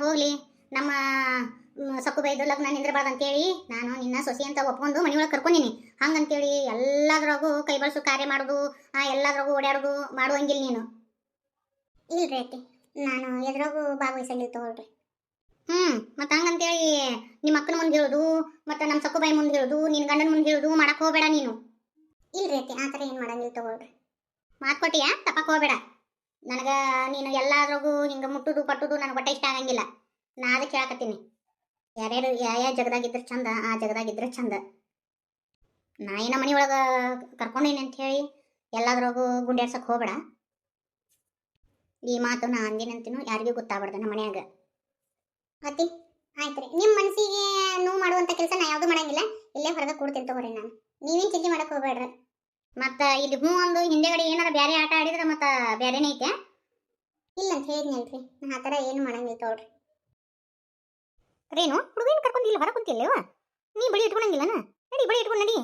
ಹೋಗ್ಲಿ ನಮ್ಮ ಸಕ್ಕು ಬೈದು ಲಗ್ನ ನಿಂದ್ರಬಾರ್ದು ಅಂತೇಳಿ ನಾನು ನಿನ್ನ ಸೊಸೆ ಅಂತ ಒಪ್ಕೊಂಡು ಮನೆಯೊಳಗೆ ಕರ್ಕೊಂಡಿನಿ. ಹಂಗಂತೇಳಿ ಎಲ್ಲದ್ರಾಗೂ ಕೈ ಬಳಸು ಕಾರ್ಯ ಮಾಡೋದು ಎಲ್ಲದ್ರಾಗೂ ಓಡಾಡೋದು ಮಾಡುವಂಗಿಲ್ಲ ನೀನು. ಇಲ್ರಿ ಅತ್ತಿ, ನಾನು ಎದ್ರಾಗೂ ಭಾಗವಹಿಸಂಗಿಲ್ಲ ತಗೊಳ್ರಿ. ಮತ್ತೆ ಹಂಗಂತೇಳಿ ನಿಮ್ಮ ಅಕ್ಕನ ಮುಂದೆ ಹೇಳೋದು ಮತ್ತು ನಮ್ಮ ಸಕ್ಕುಬಾಯಿ ಮುಂದೆ ಹೇಳೋದು ನಿನ್ನ ಗಂಡನ ಮುಂದೆ ಹೇಳೋದು ಮಾಡಕ್ಕೆ ಹೋಗಬೇಡ ನೀನು. ಇಲ್ರಿ ಅತ್ತಿ, ಆ ಥರ ಏನು ಮಾಡಂಗಿಲ್ಲ ತಗೊಳ್ರಿ. ಮಾತು ಕೊಟ್ಟಿಯಾ, ತಪ್ಪಕ್ಕೆ ಹೋಗಬೇಡ. ನನಗೆ ನೀನು ಎಲ್ಲದ್ರಾಗೂ ಹಿಂಗೆ ಮುಟ್ಟುದು ಪಟ್ಟುದು ನನಗೆ ಒಟ್ಟ ಇಷ್ಟ ಆಗಂಗಿಲ್ಲ. ನಾ ಅದಕ್ಕೆ ಹೇಳಕತ್ತೀನಿ, ಯಾರ್ಯಾರು ಯಾವ ಜಗದಾಗಿದ್ರೆ ಚಂದ ಆ ಜಗದಾಗಿದ್ರೆ ಚಂದ. ನಾ ಏನ ಮನೆ ಒಳಗೆ ಕರ್ಕೊಂಡೇನಿ ಅಂತ ಹೇಳಿ ಎಲ್ಲದ್ರಾಗೂ ಗುಂಡಾಡ್ಸಕ್ಕೆ ಹೋಗಬೇಡ. ಈ ಮಾತು ನಾ ಅಂದಿನಂತಿನೂ ಯಾರಿಗೂ ಗೊತ್ತಾಗ್ಬಾರ್ದು ನಮ್ಮ ಮನ್ಯಾಗ. ಅತ್ತಿ ಆಯ್ತು ರೀ, ನಿಮ್ಮ ಮನಸ್ಸಿಗೆ ನೋವು ಮಾಡುವಂಥ ಕೆಲಸ ನಾ ಯಾವುದು ಮಾಡಂಗಿಲ್ಲ. ಇಲ್ಲೇ ಹೊರಗೆ ಕೂಡ್ತೀನಿ ತಗೋರಿ. ನಾನು ನೀವೇನು ಚಿಂತೆ ಮಾಡಕ್ಕೆ ಹೋಗ್ಬೇಡ್ರಿ. ಮತ್ತು ಇಲ್ಲಿ ಹ್ಞೂ ಒಂದು ಹಿಂದೆಗಡೆ ಏನಾರ ಬೇರೆ ಆಟ ಆಡಿದ್ರೆ ಮತ್ತು ಬೇರೆನೇ ಐತೆ. ಇಲ್ಲ ಅಂತ ಹೇಳಿದ್ನಲ್ರಿ, ನಾ ಆ ಥರ ಏನು ಮಾಡಂಗಿಲ್ಲ ತಗೊಳ್ರಿ. ರೇನು ಹುಡುಗನ ಕರ್ಕೊಂಡು ಇಲ್ಲಿ ಹೊರ ಕುಂತಿಲ್ಲವ, ನೀ ಬಳಿ ಇಟ್ಕೊಳಂಗಿಲ್ಲನ? ನಡಿ ಬಳಿ ಇಟ್ಕೊಂಡು ನಡಿ.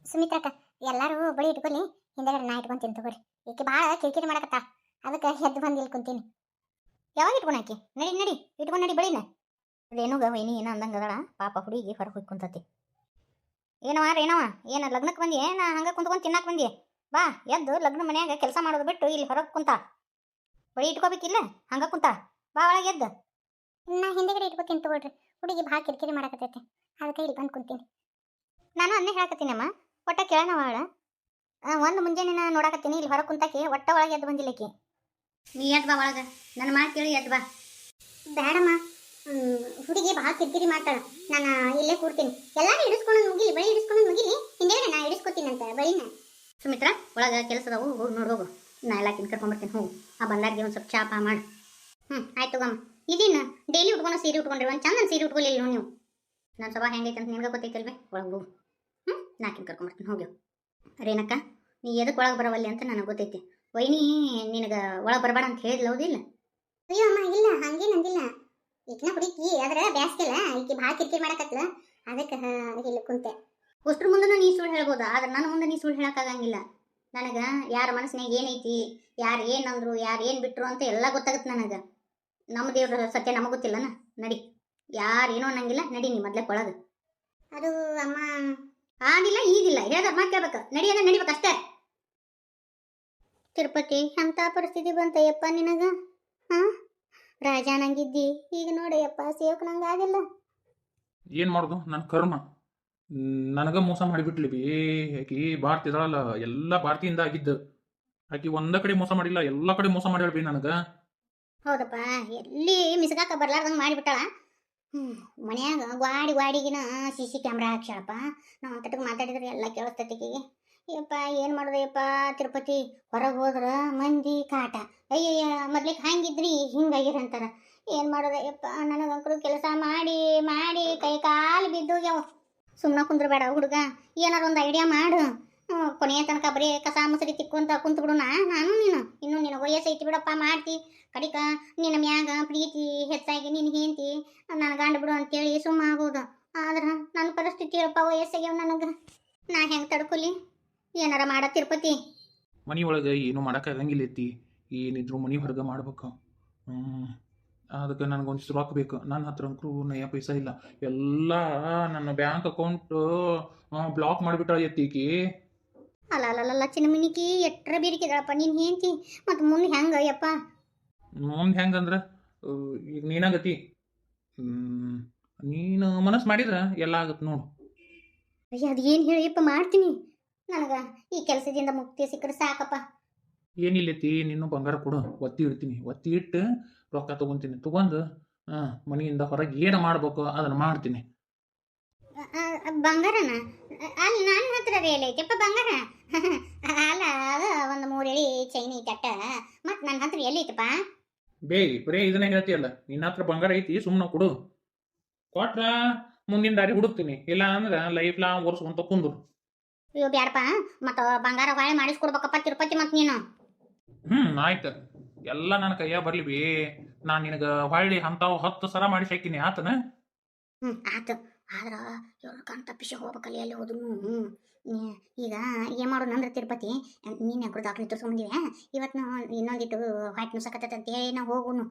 ಸುಮಿತ್ರಾಕ ಎಲ್ಲರೂ ಬಳಿ ಇಟ್ಕೊಳ್ಳಿ, ಹಿಂದೆಗಡೆ ನಾ ಇಟ್ಕೊಂತೀನಿ ತಗೋರಿ. ಈಕೆ ಭಾಳ ಕಿರಿಕಿರಿ ಮಾಡಕತ್ತಾ, ಅದಕ್ಕೆ ಎದ್ದು ಬಂದು ಇಲ್ಲಿ ಕುಂತೀನಿ. ಯಾವಾಗ ಇಟ್ಕೊಳಕ್ಕೆ? ನಡಿ ನಡಿ ಇಟ್ಕೊಂಡು ನಡಿ ಬಳಿನ. ರೇಣುಗ ವೈನಿ ಏನೋ ಅಂದಂಗೆ ಅದಳ, ಪಾಪ ಹುಡುಗಿ ಹೊರಗೆ ಹೋಗಿ ಕುಂತತಿ. ಏನವ ರೇಣವ, ಏನು ಲಗ್ನಕ್ಕೆ ಬಂದಿ? ನಾ ಹಂಗೆ ಕುಂತ್ಕೊಂಡು ತಿನ್ನಕ್ಕೆ ಬಂದಿ? ಬಾ ಎದ್ದು ಲಗ್ನ ಮನ್ಯಾಗ ಕೆಲಸ ಮಾಡೋದು ಬಿಟ್ಟು ಇಲ್ಲಿ ಹೊರಗೆ ಕುಂತ. ಬಳಿ ಇಟ್ಕೋಬೇಕಿಲ್ಲ, ಹಂಗೆ ಕುಂತ. ಬಾ ಒಳಗೆ ಎದ್ದು. ನಾ ಹಿಂದೆಗಡೆ ಇಟ್ಕೋತೀನಿ ತಗೊಳ್ರಿ, ಹುಡುಗಿ ಭಾಳ ಕಿರಿಕಿರಿ ಮಾಡಕತ್ತೈತೆ, ಅದಕ್ಕೆ ಇಲ್ಲಿ ಬಂದು ಕುಂತೀನಿ. ನಾನು ಅನ್ನೇ ಹೇಳಕತ್ತೀನಮ್ಮ, ಒಟ್ಟ ಕೇಳೋಣ ಅವಳ. ಒಂದು ಮುಂಜಾನೆ ನೋಡಕತ್ತೀನಿ ಇಲ್ಲಿ ಹೊರಗೆ ಕುಂತಾಕಿ, ಒಟ್ಟ ಒಳಗೆ ಎದ್ದು ಬಂದಿಲ್ಲಕಿ. ನೀ ಎದ್ದು ಬಾ ಒಳಗೆ, ನನ್ನ ಮಾತು ಕೇಳಿ ಎದ್ದು ಬಾ. ಬೇಡಮ್ಮ, ಹುಡುಗಿ ಭಾಳ ಕಿರಿಕಿರಿ ಮಾಡ್ತಾಳೆ, ನಾನು ಇಲ್ಲೇ ಕೂಡ್ತೀನಿ. ಎಲ್ಲರೂ ಇಡಿಸ್ಕೊಂಡು ಮುಗಿಲಿ, ಬಳಿ ಇಡಿಸ್ಕೊಂಡು ಮುಗಿಲಿ, ಹಿಂದೆಗಡೆ ನಾ ಇಡಿಸ್ಕೊತೀನಂತ ಬಳಿನ. ಸುಮಿತ್ರಾ ಒಳಗೆ ಕೆಲಸದವು ಹೋಗಿ ನೋಡಿ ಹೋಗು, ನಾ ಎಲ್ಲ ಕರ್ಕೊಂಡ್ಬರ್ತೀನಿ. ಹೋಗು, ಆ ಬಂದಾರಿಗೆ ಒಂದು ಸ್ವಲ್ಪ ಚಾಪ ಮಾಡಿ. ಆಯ್ತು ಗಮ್ಮ. ಇದೇನು ಡೈಲಿ ಉಟ್ಕೊಂಡು ಸೀರೆ ಉಟ್ಕೊಂಡ್ರಿ, ಒಂದು ಚಂದನ ಸೀರೆ ಉಟ್ಕೊಳ್ಳಿಲ್ಲ ನೀವು. ನನ್ನ ಸ್ವಭಾವ ಹೆಂಗೈತೆ ಅಂತ ನಿಮ್ಗೆ ಗೊತ್ತೈತಲ್ವೇ? ಒಳಗೆ ಹೋಗು. ನಾಕಿನ ಕರ್ಕೊಂಬರ್ತೀನಿ ಹೋಗ್ಯವು. ರೇನಕ್ಕ, ನೀ ಎದಕ್ಕೆ ಒಳಗೆ ಬರವಲ್ಲಿ ಅಂತ ನನಗೆ ಗೊತ್ತೈತಿ. ವೈನಿ ನಿನಗೆ ಒಳಗೆ ಬರಬೇಡ ಅಂತ ಹೇಳಿದ್ಲ, ಹೌದಿಲ್ಲ? ಅಯ್ಯೋ ಅಮ್ಮ, ಇಲ್ಲ ಹಂಗೇನಂದಿಲ್ಲ. ಈಗಿನ ಹುಡುಗಿ ಆದ್ರೆ ಬ್ಯಾಸ್ಗಿಲ್ಲ, ಈಕೆ ಭಾಳ ಕಿರಿಕಿರಿ ಮಾಡಕತ್ಲ, ಅದಕ್ಕೆ ಇಲ್ಲಿ ಕುಂತೆ. ಅಷ್ಟ್ರ ಮುಂದೆ ನೀ ಸುಳ್ಳು ಹೇಳ್ಬೋದು, ಆದ್ರೆ ನನ್ನ ಮುಂದೆ ನೀ ಸುಳ್ಳು ಹೇಳೋಕ್ಕಾಗಂಗಿಲ್ಲ. ನನಗೆ ಯಾರ ಮನಸ್ಸಿನಾಗ ಏನೈತಿ, ಯಾರು ಏನಂದ್ರು ಯಾರು ಏನು ಬಿಟ್ಟರು ಅಂತ ಎಲ್ಲ ಗೊತ್ತಾಗುತ್ತೆ ನನಗೆ. ನಮ್ಮ ದೇವ್ರ ಸತ್ಯ ನಮಗೆ ಗೊತ್ತಿಲ್ಲನ. ನಡಿ, ಯಾರು ಏನೋ ಅನ್ನಂಗಿಲ್ಲ, ನಡಿ ನೀ ಮೊದಲೇ ಒಳಗೆ. ಅದು ಅಮ್ಮ ಆಗಿಲ್ಲ ಈಗಿಲ್ಲ, ಹೇಳ್ದ ಮಾತು ಕೇಳ್ಬೇಕು. ನಡಿಯೋದ ನಡಿಬೇಕಷ್ಟೇ. ತಿರುಪತಿ ಅಂತ ಪರಿಸ್ಥಿತಿ ಬಂತಯ್ಯಪ್ಪ ನಿನಗ. ರಾಜಾನಂಗಿದ್ದಿ, ಈಗ ನೋಡಯ್ಯಪ್ಪ ಸೇವಕ ನಂಗೆ ಆಗಿಲ್ಲ. ಏನು ಮಾಡೋದು, ನನ್ನ ಕರ್ಮ ನನಗೆ ಮೋಸ ಮಾಡಿಬಿಟ್ಲಿ ಬಿ. ಆಕಿ ಭಾರತಿದಾಳಲ್ಲ, ಎಲ್ಲ ಭಾರತಿಯಿಂದ ಆಗಿದ್ದು. ಆಕಿ ಒಂದ ಕಡೆ ಮೋಸ ಮಾಡಿಲ್ಲ, ಎಲ್ಲ ಕಡೆ ಮೋಸ ಮಾಡ್ಯಾಳ ಬಿ ನನಗೆ. ಹೌದಪ್ಪ, ಎಲ್ಲಿ ಮಿಸ್ಗಾಕ ಬರ್ಲಾರ್ದಂಗೆ ಮಾಡಿಬಿಟ್ಟಾಳ. ಮನ್ಯಾಗ ಗ್ವಾಡಿಗಿನ CC ಕ್ಯಾಮ್ರಾ ಹಾಕ್ಸಾಳಪ್ಪ. ನಾವು ಅಂತಟಕ್ಕೆ ಮಾತಾಡಿದ್ರೆ ಎಲ್ಲ ಕೇಳಿಸ್ತೈತಿಗೆ. ಯಪ್ಪ ಏನು ಮಾಡೋದಯ್ಯಪ್ಪ, ತಿರುಪತಿ ಹೊರಗೆ ಹೋದ್ರೆ ಮಂದಿ ಕಾಟ. ಅಯ್ಯಯ್ಯ, ಮೊದ್ಲಿಗೆ ಹಂಗಿದ್ರಿ ಹಿಂಗಾಗಿರ ಅಂತಾರ. ಏನು ಮಾಡೋದಯ್ಯಪ್ಪ, ನನಗಂಕರು ಕೆಲಸ ಮಾಡಿ ಮಾಡಿ ಕೈ ಕಾಲು ಬಿದ್ದೋಗ್ಯಾವ. ಸುಮ್ಮನೆ ಕುಂದ್ರಬೇಡ ಹುಡುಗ, ಏನಾರು ಒಂದು ಐಡಿಯಾ ಮಾಡು. ಕೊನೆಯ ತನಕ ಬರೀ ಕಸ ಮುಸರಿ ತಿಕ್ಕೊಂತ ಕುಂತು ಬಿಡು. ನಾನು ನೀನು ಇನ್ನೂ ನಿನ್ನ ವಯಸ್ಸೈತಿ ಬಿಡಪ್ಪ, ಮಾಡ್ತಿ ಕಡಿಕ ನಿನ್ನ ಮ್ಯಾಗ ಪ್ರೀತಿ ಹೆಚ್ಚಾಗಿ ನಿನ್ನ ಹೆಂಡ್ತಿ ನಾನು ಗಂಡ ಬಿಡು ಅಂತೇಳಿ ಸುಮ್ಮ ಆಗೋದು. ಆದ್ರೆ ನನ್ನ ಪರಿಸ್ಥಿತಿ ಇರಪ್ಪ, ವಯಸ್ಸಾಗ್ಯಾವ ನನಗೆ, ನಾ ಹೆಂಗೆ ತಡ್ಕೊಲಿ? ಏನಾರ ಮಾಡ ತಿರುಪತಿ. ಮನಿ ಒಳಗೆ ಏನು ಮಾಡೋಕ್ಕಾಗಂಗಿಲ್ಲ ಐತಿ, ಏನಿದ್ರು ಮನಿ ಹೊರಗೆ ಮಾಡ್ಬೇಕು. ಅದಕ್ಕೆ ನನಗೊಂದಿಷ್ಟು ರೊಕ್ಕ ಬೇಕು. ನನ್ನ ಹತ್ರ ಅಂಕರು ನಯ ಪೈಸಾ ಇಲ್ಲ, ಎಲ್ಲ ನನ್ನ ಬ್ಯಾಂಕ್ ಅಕೌಂಟ್ ಬ್ಲಾಕ್ ಮಾಡಿಬಿಟ್ಟ ಐತಿ. ಅಲ್ಲ ಚಿನ್ನಮಿನಿಕಿ ಎಟ್ರ ಬೇರಿಕಿದಾಳಪ್ಪ ನಿನ್ನ ಹೆಂಡ್ತಿ. ಮತ್ತು ಮುಂದೆ ಹೆಂಗೆ ಯಪ್ಪ? ಮುಂದೆ ಹೆಂಗಂದ್ರೆ ಈಗ ನೀನಾಗತಿ, ನೀನು ಮನಸ್ಸು ಮಾಡಿದ್ರೆ ಎಲ್ಲ ಆಗತ್ತೆ ನೋಡು. ಅಯ್ಯ, ಅದು ಏನು ಹೇಳಿಯಪ್ಪ, ಮಾಡ್ತೀನಿ. ನನಗೆ ಈ ಕೆಲಸದಿಂದ ಮುಕ್ತಿ ಸಿಕ್ಕರೆ ಸಾಕಪ್ಪ. ಏನಿಲ್ಲೈತಿ, ನೀನು ಬಂಗಾರ ಕೊಡು, ಒತ್ತಿ ಇಡ್ತೀನಿ. ಒತ್ತಿ ಇಟ್ಟು ರೊಕ್ಕ ತೊಗೊತೀನಿ. ತೊಗೊಂಡು ಮನೆಯಿಂದ ಹೊರಗೆ ಏನು ಮಾಡ್ಬೇಕು ಅದನ್ನು ಮಾಡ್ತೀನಿ. ಬಂಗಾರನ? ಅಲ್ಲಿ ನನ್ನ ಹತ್ರ ರೇಲ್ ಐತೆಪ್ಪ ಬಂಗಾರ. ಅಲ್ಲ, ಅದು ಒಂದು 3 ಎಳೆ ಚೈನಿ ತಟ್ಟ, ಮತ್ತು ನನ್ನ ಹತ್ರ ಎಲ್ಲೈತಪ್ಪ? ಬರೇ ಇದನ್ನೇ ಹೇಳ್ತೀಯಲ್ಲ, ನಿನ್ನ ಹತ್ರ ಬಂಗಾರ ಐತಿ, ಸುಮ್ಮನೆ ಕೊಡು. ಕೊಟ್ರ ಮುಂದಿನ ದಾರಿ ಹುಡುಕ್ತೀನಿ, ಇಲ್ಲ ಅಂದ್ರೆ ಲೈಫ್ ಲಾಂಗ್ ಒರೆಸ್ಕೊಂತ ಕುಂದ್ರು. ಅಯ್ಯೋ ಬ್ಯಾಡಪ್ಪ, ಮತ್ತು ಬಂಗಾರ ಹೊಳೆ ಮಾಡಿಸ್ಕೊಡ್ಬೇಕಪ್ಪ ತಿರುಪತಿ. ಮತ್ತು ನೀನು ಆಯ್ತು, ಎಲ್ಲ ನನ್ನ ಕೈಯಾಗ ಬರ್ಲಿ ಬಿ. ನಾನು ನಿನಗೆ ಹೊಳ್ಳಿ ಅಂತಾವು 10 ಸರ ಮಾಡಿ ಸಾಕಿನಿ, ಆತನ? ಆಯ್ತು. ಆದ್ರೆ ಇವ್ರು ಕಣ್ ತಪ್ಪಿಸಿ ಹೋಗ್ಬೇಕಲ್ಲಿ, ಅಲ್ಲಿ ಹೋದ್ರು. ಈಗ ಏನು ಮಾಡೋಣ ಅಂದ್ರೆ ತಿರುಪತಿ, ನೀನು ಯಾಕೋ ಡಾಕ್ಟ್ರ್ ತೋರಿಸ್ಕೊಂಡಿವೆ. ಇವತ್ತು ಇನ್ನೊಂದಿಟ್ಟು ಹೊಟ್ಟೆ ನುಸಕತ್ತಂತ ಹೇಳಿ ನಾವು ಹೋಗುನು.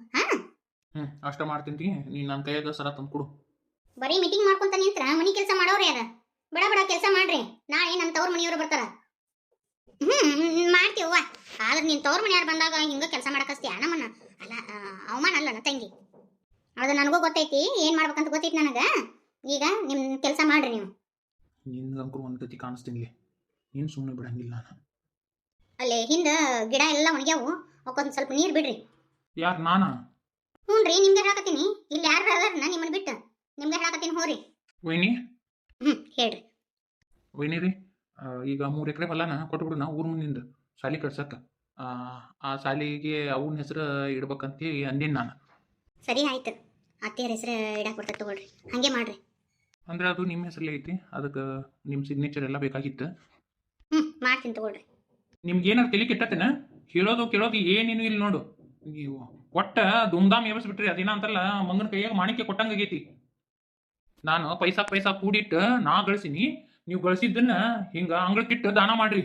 ಅಷ್ಟ ಮಾಡ್ತೀನಿ. ನೀನು ನನ್ನ ಕೈಯಾಗ ಸರ ತಂದು ಕೊಡು. ಬರೀ ಮೀಟಿಂಗ್ ಮಾಡ್ಕೊಂತ ನಿಂತ್ರ ಮನಿ ಕೆಲಸ ಮಾಡೋರು ಯಾರ? ಬಡ ಬಡ ಕೆಲಸ ಮಾಡ್ರಿ, ನಾಳೆ ನನ್ನ ತವ್ರ ಮನಿಯವರು ಬರ್ತಾರ. ಮಾಡ್ತೀವ್ವ. ಆದ್ರೆ ನೀನ್ ತವ್ರ ಮನಿಯಾರು ಬಂದಾಗ ಹಿಂಗ ಕೆಲಸ ಮಾಡಕಸ್ತೀಯ ನಮ್ಮನ್ನ? ಅಲ್ಲ, ಅವಮಾನ ಅಲ್ಲ ತಂಗಿ. ಅದು ನನಗೂ ಗೊತ್ತೈತಿ, ಏನ್ ಮಾಡ್ಬೇಕಂತ ಗೊತ್ತೈತಿ ನನಗ. ಈಗ ನಿಮ್ ಕೆಲಸ ಮಾಡ್ರಿ ನೀವು. ನಿನ್ಗಂಕರು ಒಂದು ಗತಿ ಕಾಣಿಸ್ತೀನಿ. ನೀನು ಸುಮ್ಮನೆ ಬಿಡಂಗಿಲ್ಲ ನಾನು. ಅಲ್ಲೇ ಹಿಂದ ಗಿಡ ಎಲ್ಲ ಒಣಗ್ಯಾವು, ಅವಕ್ಕೊಂದು ಸ್ವಲ್ಪ ನೀರು ಬಿಡ್ರಿ. ಯಾರು ನಾನಾ? ಹ್ಞೂನ್ರಿ, ನಿಮ್ಗೆ ಹೇಳಕತ್ತೀನಿ. ಇಲ್ಲಿ ಯಾರು ಅದಾರನ್ನ ನಿಮ್ಮನ್ನ ಬಿಟ್ಟು ನಿಮ್ಗೆ ಹೇಳಕತ್ತೀನಿ. ಹೋರಿ. ವೈನಿ ಹೇಳ್ರಿ. ವೈನಿ ರೀ, ಈಗ 3 ಎಕರೆ ಹೊಲನ ಕೊಟ್ಬಿಡು. ಊರ ಮುಂದಿಂದ ಶಾಲಿ ಕಟ್ಸಕ್ಕ. ಆ ಶಾಲಿಗೆ ಅವನ ಹೆಸರು ಇಡ್ಬೇಕಂತ ಅಂದಿನಿ ನಾನು. ಸರಿ ಆಯ್ತು, ಅತ್ತೆಯರ ಹೆಸರು ಇಡಾಕ್ ಬರ್ತದೆ, ತಗೊಳ್ರಿ. ಹಂಗೆ ಮಾಡ್ರಿ. ಅಂದ್ರೆ ಅದು ನಿಮ್ಮ ಹೆಸರಲ್ಲೇ ಐತಿ, ಅದಕ್ಕೆ ನಿಮ್ಮ ಸಿಗ್ನೇಚರ್ ಎಲ್ಲ ಬೇಕಾಗಿತ್ತು. ಮಾಡ್ತೀನಿ ತಗೊಳ್ರಿ. ನಿಮ್ಗೆ ಏನಾರು ತಲೆ ಕೆಟ್ಟತೇನ? ಹೇಳೋದು ಕೇಳೋದು ಏನೇನು ಇಲ್ಲಿ ನೋಡು. ನೀವು ಒಟ್ಟ ದುಮ್ದಾಮ್ ಎಬ್ಬಿಸ್ಬಿಟ್ರಿ. ಅದೇನ ಅಂತಲ್ಲ, ಮಂಗನ ಕೈಯಾಗ ಮಾಣಿಕ್ಯ ಕೊಟ್ಟಂಗಾಗೈತಿ. ನಾನು ಪೈಸಾ ಕೂಡಿಟ್ಟು ನಾ ಗಳಿಸಿನಿ, ನೀವು ಗಳಿಸಿದ್ದನ್ನ ಹಿಂಗ ಅಂಗಳಕ್ಕಿಟ್ಟು ದಾನ ಮಾಡ್ರಿ.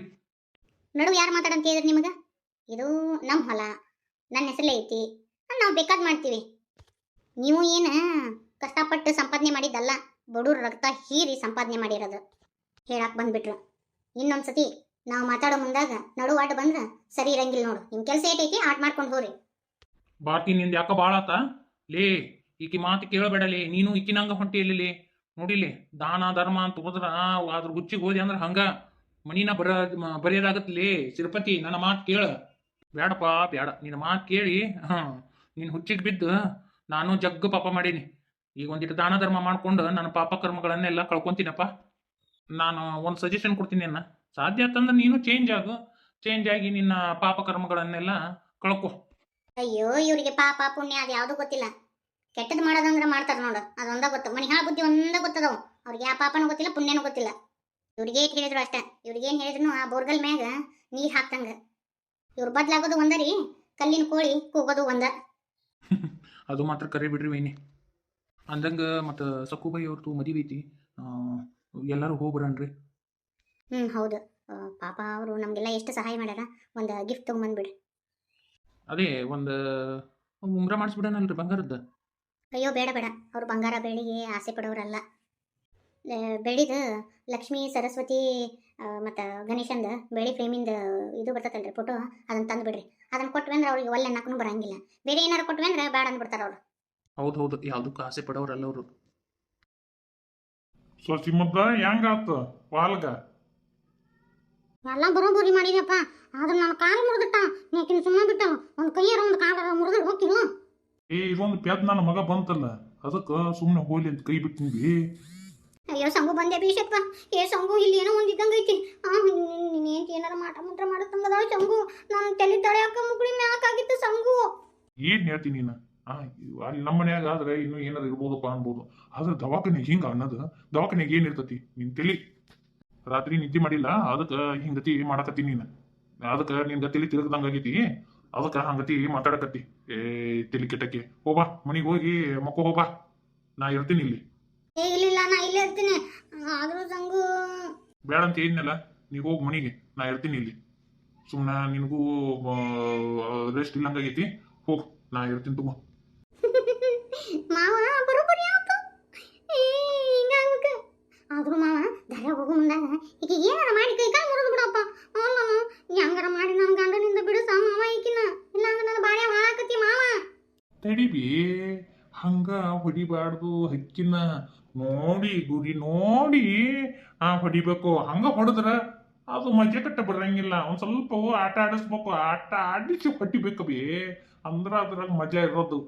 ನಡುವು ಯಾರು ಮಾತಾಡಂತ ಹೇಳಿದ್ರಿ ನಿಮಗ? ಇದು ನಮ್ಮ ಹೊಲ, ನನ್ನ ಹೆಸರಲ್ಲೇ ಐತಿ, ನಾವು ಬೇಕಾದ್ ಮಾಡ್ತೀವಿ. ನೀವು ಏನು ಕಷ್ಟಪಟ್ಟು ಸಂಪಾದನೆ ಮಾಡಿದ್ದಲ್ಲ, ಬಡವ್ರ ರಕ್ತ ಹೀರಿ ಸಂಪಾದನೆ ಮಾಡಿರೋದು ಹೇಳಕ್ ಬಂದ್ಬಿಟ್ರು. ಇನ್ನೊಂದ್ಸತಿ ನಾವು ಮಾತಾಡೋ ಮುಂದಾಗ ನಡು ಅಡ್ಡ ಬಂದ್ರ ಸರಿ ಇರಂಗಿಲ್ಲ ನೋಡು. ನಿಮ್ಮ ಕೆಲಸ ಏಟೈತಿ ಆಟ ಮಾಡ್ಕೊಂಡು ಹೋರಿ. ಬಾತಿ ನಿಂದ ಯಾಕ ಭಾಳ ಆತ ಲೇ? ಈಕಿ ಮಾತು ಕೇಳಬೇಡಲಿ. ನೀನು ಈಕಿನಂಗ ಹೊಂಟಿಯಲ್ಲಿ ನೋಡಿಲಿ. ದಾನ ಧರ್ಮ ಅಂತ ಹೋದ್ರ ಅದ್ರ ಗುಚ್ಚಿಗೆ ಹೋದಿ ಅಂದ್ರೆ ಹಂಗ ಮನಿನ ಬರೆಯೋದಾಗತ್ಲಿ. ತಿರುಪತಿ, ನನ್ನ ಮಾತು ಕೇಳ. ಬೇಡಪ್ಪ ಬೇಡ, ನಿನ್ನ ಮಾತು ಕೇಳಿ ನಿನ್ನ ಹುಚ್ಚಿಗೆ ಬಿದ್ದು ನಾನು ಜಗ್ಗ ಪಾಪ ಮಾಡೀನಿ. ಈಗ ಒಂದಿಟ್ಟು ದಾನ ಧರ್ಮ ಮಾಡ್ಕೊಂಡು ನನ್ನ ಪಾಪ ಕರ್ಮಗಳನ್ನೆಲ್ಲ ಕಳ್ಕೊಂತೀನಪ್ಪ. ನಾನು ಒಂದು ಸಜೆಷನ್ ಕೊಡ್ತೀನಿ. ಅನ್ನ ಸಾಧ್ಯ ಆತಂದ್ರೆ ನೀನು ಚೇಂಜ್ ಆಗಿ ನಿನ್ನ ಪಾಪ ಕರ್ಮಗಳನ್ನೆಲ್ಲ ಕಳ್ಕೊ. ಅಯ್ಯೋ, ಇವರಿಗೆ ಪಾಪ ಪುಣ್ಯ ಅದು ಯಾವುದು ಗೊತ್ತಿಲ್ಲ. ಕೆಟ್ಟದ್ ಮಾಡೋದಂದ್ರೆ ಮಾಡ್ತಾರ ನೋಡು, ಅದೊಂದ ಗೊತ್ತು. ಮನಿ ಹಾಳ ಬುದ್ಧಿ ಒಂದ ಗೊತ್ತದವು ಅವ್ರಿಗೆ. ಯಾವ ಪಾಪನೂ ಗೊತ್ತಿಲ್ಲ, ಪುಣ್ಯನೂ ಗೊತ್ತಿಲ್ಲ. ಇವ್ರಿಗೆ ಏಟ್ ಹೇಳಿದ್ರು ಅಷ್ಟೇ. ಇವ್ರಿಗೇನು ಹೇಳಿದ್ರು ಆ ಬೋರ್ಗಲ್ ಮ್ಯಾಗ ನೀರು ಹಾಕ್ತಂಗ. ಇವ್ರು ಬದ್ಲಾಗೋದು ಒಂದರಿ, ಕಲ್ಲಿನ ಕೋಳಿ ಕೂಗೋದು ಒಂದ. ಅದು ಮಾತ್ರ ಕರೆ ಬಿಡ್ರಿ ವೈನಿ. ಅಂದಂಗ ಮತ್ತು ಸಕ್ಕುಬಾಯಿ ಅವ್ರದ್ದು ಮದುವೆ ಐತಿ, ಎಲ್ಲರೂ ಹೋಗ್ಬರನ್ರಿ. ಹೌದು. ಪಾಪ ಅವರು ನಮಗೆಲ್ಲ ಎಷ್ಟು ಸಹಾಯ ಮಾಡ್ಯಾರ. ಒಂದು ಗಿಫ್ಟ್ ತೊಗೊಂಬಂದ್ಬಿಡ್ರಿ. ಅದೇ ಒಂದು ಉಂಗ್ರ ಮಾಡಿಸ್ಬಿಡನಲ್ರಿ ಬಂಗಾರದ್ದು. ಅಯ್ಯೋ ಬೇಡ ಬೇಡ, ಅವ್ರು ಬಂಗಾರ ಬೆಳ್ಳಿಗೆ ಆಸೆ ಪಡೋರಲ್ಲ. ಬೆಳ್ಳಿದು ಲಕ್ಷ್ಮೀ ಸರಸ್ವತಿ ಮತ್ತು ಗಣೇಶಂದು ಬೆಳ್ಳಿ ಫ್ರೇಮಿಂದ ಇದು ಬರ್ತೈತಲ್ರಿ ಫೋಟೋ, ಅದನ್ನು ತಂದು ಬಿಡ್ರಿ. ಅದನ್ನು ಕೊಟ್ವಿ ಅಂದ್ರೆ ಅವ್ರಿಗೆ ಒಳ್ಳೆ ಅನ್ನಕ್ಕೂ ಬರಂಗಿಲ್ಲ. ಬೇರೆ ಏನಾರು ಕೊಟ್ವಿ ಅಂದ್ರೆ ಬೇಡ ಅಂದ್ಬಿಡ್ತಾರೆ ಅವರು. ಹೌದು, ಯಾವುದಕ್ಕೂ ಆಸೆ ಪಡೋರಲ್ಲ ಅವರು. ಸೊಸಿಮದ್ದ ಹೆಂಗಾತ ವಾಲ್ಗ? ಎಲ್ಲ ಬರೋಬ್ಬರಿ ಮಾಡಿದಪ್ಪ. ಆದ್ರೆ ನಾನು ಕಾಲು ಮುರಿದಿಟ್ಟ, ನೀಕಿನ ಸುಮ್ಮನೆ ಬಿಟ್ಟ. ಒಂದು ಕೈಯಾರ ಒಂದು ಕಾಲ ಮುರಿದ್ರೆ ಹೋಗಿಲ್ಲ. ಇದೊಂದು ಪ್ಯಾದ್ ನನ್ನ ಮಗ ಬಂತಲ್ಲ, ಅದಕ್ಕೆ ಸುಮ್ಮನೆ ಹೋಲಿ ಅಂತ ಕೈ ಬಿಟ್ಟಿನ್ವಿ. ಅಯ್ಯೋ ಸಂಗು ಬಂದೆ ಬೀಸಪ್ಪ. ಸಂಗು ಇಲ್ಲಿ ಏನೋ ಒಂದು ಇದ್ದಂಗೆ ಐತಿ. ನೀನೇನು ಏನಾರ ಮಾಟ ಮಾಡತ್ತಂಗದ ಸಂಗು. ನಾನು ತಲೆ ತಡೆ ಹಾಕ ಮುಗುಳಿ ಮ್ಯಾಕಾಗಿತ್ತು ಸಂಗು. ಏನ್ ಹೇಳ್ತೀನಿ ನೀನು? ಅಲ್ಲಿ ನಮ್ಮ ಮನ್ಯಾಗ ಆದ್ರೆ ಇನ್ನೂ ಏನಾರು ಇರ್ಬೋದಪ್ಪ ಅನ್ಬೋದು. ಆದ್ರೆ ದವಾಖಾನೆಗೆ ಹಿಂಗ ಅನ್ನೋದು, ದವಾಖಾನೆಗೆ ಏನಿರ್ತತಿ? ನಿನ್ ತಲಿ ರಾತ್ರಿ ನಿದ್ದೆ ಮಾಡಿಲ್ಲ, ಅದಕ್ಕೆ ಹಿಂಗತಿ ಮಾಡಕತ್ತಿ ನೀನು. ಅದಕ್ಕೆ ನಿನ್ ತಲಿ ತಿರುಗದಂಗಾಗೈತಿ, ಅದಕ್ಕೆ ಹಂಗತಿ ಮಾತಾಡಕತ್ತಿ. ತಲಿ ಕೆಟ್ಟಕ್ಕೆ ಹೋಬಾ, ಮನಿಗೆ ಹೋಗಿ ಮಕ್ಕೋ ಹೋಬಾ. ನಾ ಇರ್ತೀನಿ ಇಲ್ಲಿ. ಇಲ್ಲ, ನಾ ಇಲ್ಲೇ ಇರ್ತೀನಿ. ಆದ್ರೂ ಸಂಗು ಬೇಡ ಅಂತ ಏನಿಲ್ಲ, ನೀವು ಹೋಗಿ ಮನಿಗೆ, ನಾ ಇರ್ತೀನಿ ಇಲ್ಲಿ. ಸುಮ್ಮನೆ ನಿನಗೂ ರೆಸ್ಟ್ ಇಲ್ಲಂಗಾಗೈತಿ, ಹೋಗ್, ನಾ ಇರ್ತೀನಿ ತಗೋ. ಮಾವ ಬರೋಬ್ಬರಿ ಆಯ್ತು. ಆದ್ರೂ ಮಾವ ಧರ ಹೋಗು ಮುಂದಾಗ ಈಗ ಏನಾರ ಮಾಡಿ ಕೈ ಕಾಲು ಮುರಿದು ಬಿಡಪ್ಪ. ನಾನು ಹೆಂಗಾರ ಮಾಡಿ ನನ್ನ ಗಂಡನಿಂದ ಬಿಡಿಸ ಮಾವ ಈಕಿನ. ಇಲ್ಲ ಅಂದ್ರೆ ನನ್ನ ಬಾಳೆ ಹಾಳಾಕತಿ ಮಾವ. ತಡಿಬಿ, ಹಂಗ ಹೊಡಿಬಾರ್ದು. ಹಕ್ಕಿನ ನೋಡಿ ಗುರಿ ನೋಡಿ ಹೊಡಿಬೇಕು. ಹಂಗ ಹೊಡೆದ್ರ ಅದು ಮಜೆ ಕಟ್ಟ ಬರಂಗಿಲ್ಲ. ಒಂದ್ ಸ್ವಲ್ಪ ಆಟ ಆಡಿಸ್ಬೇಕು. ಆಟ ಆಡಿಸಿ ಹೊಡಿಬೇಕು ಬಿ, ಅಂದ್ರ ಅದ್ರಾಗ ಮಜಾ ಇರೋದು.